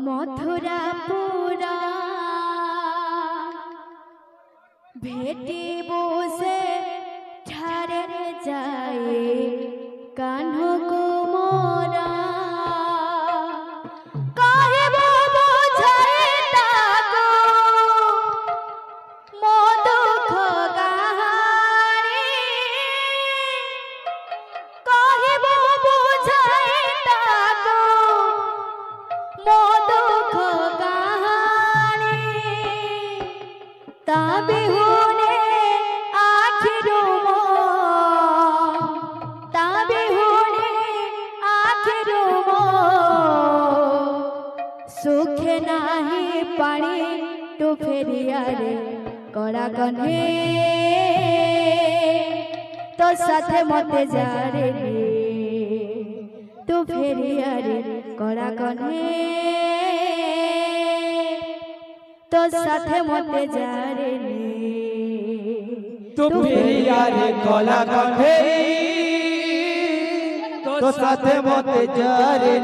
मथुरापुरा भेटिबो से ठारे जाए कान्हो को मोरा कहबो बुझाए ताको मो दुख कहानी कहबो बुझाए ताको मो दुख कहानी ताबी सुखे नाही पानी तू फेरिया रे कड़ा कन्हे तो साथे मते जा रे तू फेरिया रे कड़ा कन्हे तो साथे मते जा रे तू फेरिया रे कड़ा कन्हे तो साथे मते जा रे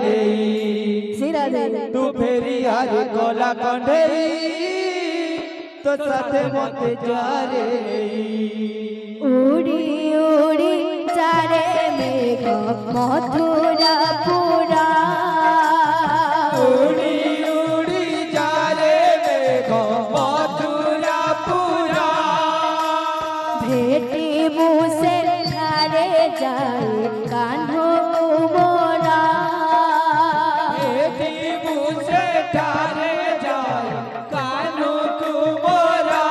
सिरा दे तू फेरिया रे कला कंढेरी तो साथे मते जा रे उड़ी उड़ी चारे मेघ मथुरापुरा उड़ी उड़ी जा रे मेघ मथुरापुरा भेटिबो से ठारे जाए कान्हो मोरा भेटिबो से ठारे जाए कान्हो मोरा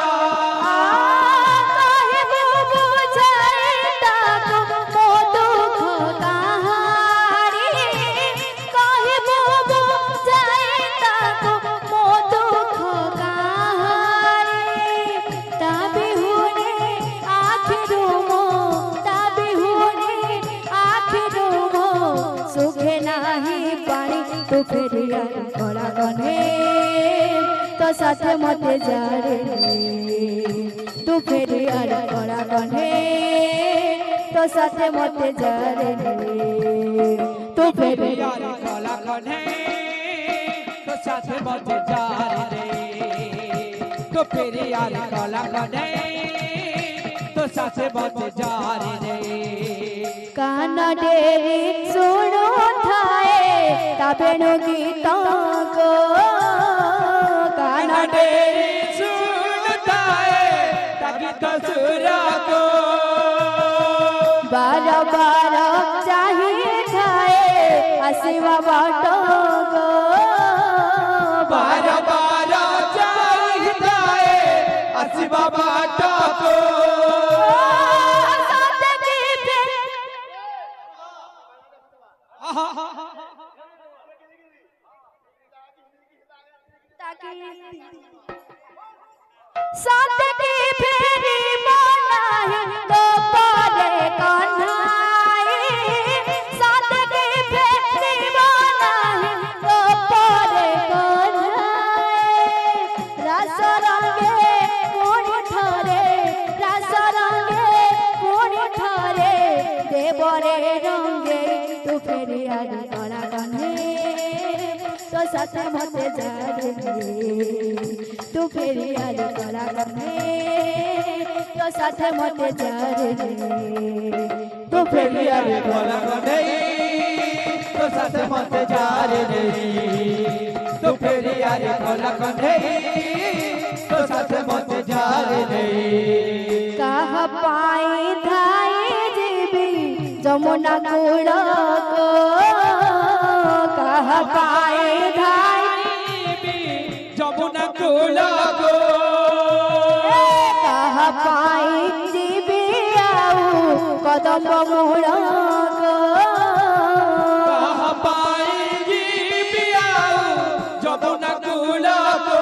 कहबो बुझाए ताको मो दुख कहानी कहबो बुझाए ताको मो दुख कहानी ताबी हुने आखिरो मो ताबी हुने आखिरो मो सुखे नाही पानी तू फेरिया कड़ा कन्हे तो साथे मते जा रे तू फेरिया कड़ा कन्हे तो साथे मते जा रे तू फेरिया कला कंढे तो साथे मते जा रे तो फेरिया रे कला कंढे तो साथे मते जा रे काना डेरी सुनो थाए ताबेनो गीतों को काना डेरी सुनता है ताकि तसुरा को बारो बारो चाहिए खाए हसीवा बाटो को बारा बारा चाहिए हसीवा बाटो को साथ की फेरी बनाए तो पारे कन्हाई साथ की फेरी बनाए तो पारे कन्हाई रस रंगे कोणी ठरे रस रंगे कोणी ठरे देवरे रंगे तू फेरी आरी कड़ा कन्हे तो साथे मते जा रे तू फेरिया रे कड़ा कन्हे तो साथे मते जा रे तू फेरिया रे कला कंढे तो साथे मते जा रे तू फेरिया रे कला कंढे तो साथे मते जा रे कह पाई धाई जीवी जमुना कूड़ को कह पाई धाई जमुना कूला को कह पाई जीवी आऊ कदम मूड़ को कह पाई जीवी आऊ जमुना कूला को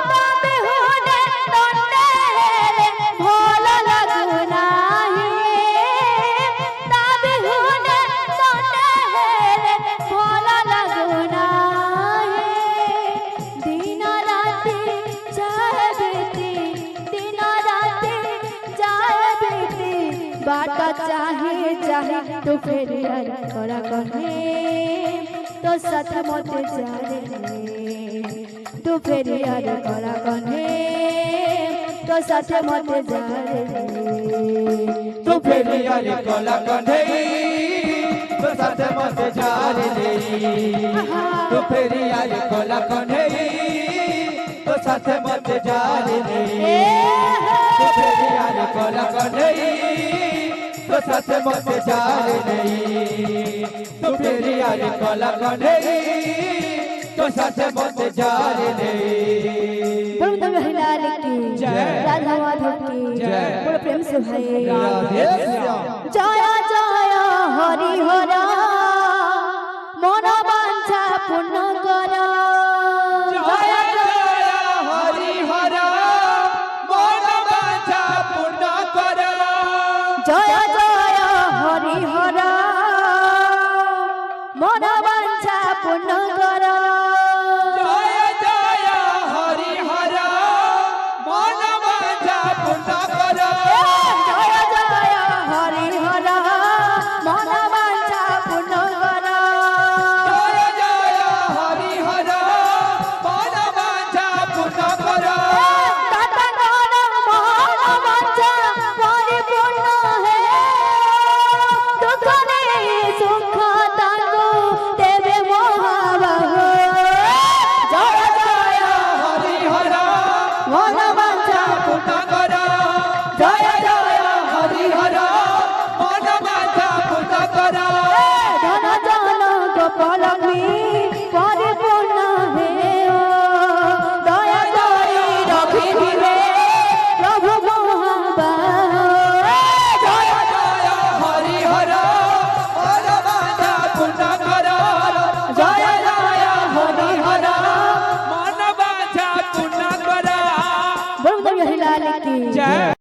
ताबे हुने तोंडे भल लागु नाही ताबे हुने तोंडे भल लागु नाही दिन राति जाए बेटी दिन राति जाए बेटी बाट चाहे चाहे तू फेरिया कड़ा कन्हे तो तो साथ मत जा रे तू फेरिया रे कला कन्हे तो साथ मत जा रे तू फेरिया रे कला कन्हे तो साथ मत जा रे तू फेरिया रे कला कन्हे तो साथ मत जा रे तू फेरिया रे कला कन्हे तो साथ मत जा रे तू फेरिया रे कला कन्हे तो साथ मत जा रे लाल की जय। राधा माधव की जय। बड़े प्रेम से भाई राधे श्याम। जय जय हरि हर मन वांछा पूर्ण कर जय जय हरि हर मन वांछा पूर्ण कर जय जय हरि हर मन वांछा पूर्ण कर जय जय हरि हर मन वांछा पूर्ण कर जय जय हरि हर मन वांछा पूर्ण कर जय जय हरि हर मन वांछा पूर्ण कर हरि हर मन वांछा पूर्ण कर जय जय हरि हर मन वांछा पूर्ण कर जय जय हरि हर मन वांछा पूर्ण कर जय जय हरि हर मन वांछा पूर्ण कर लाल की जय।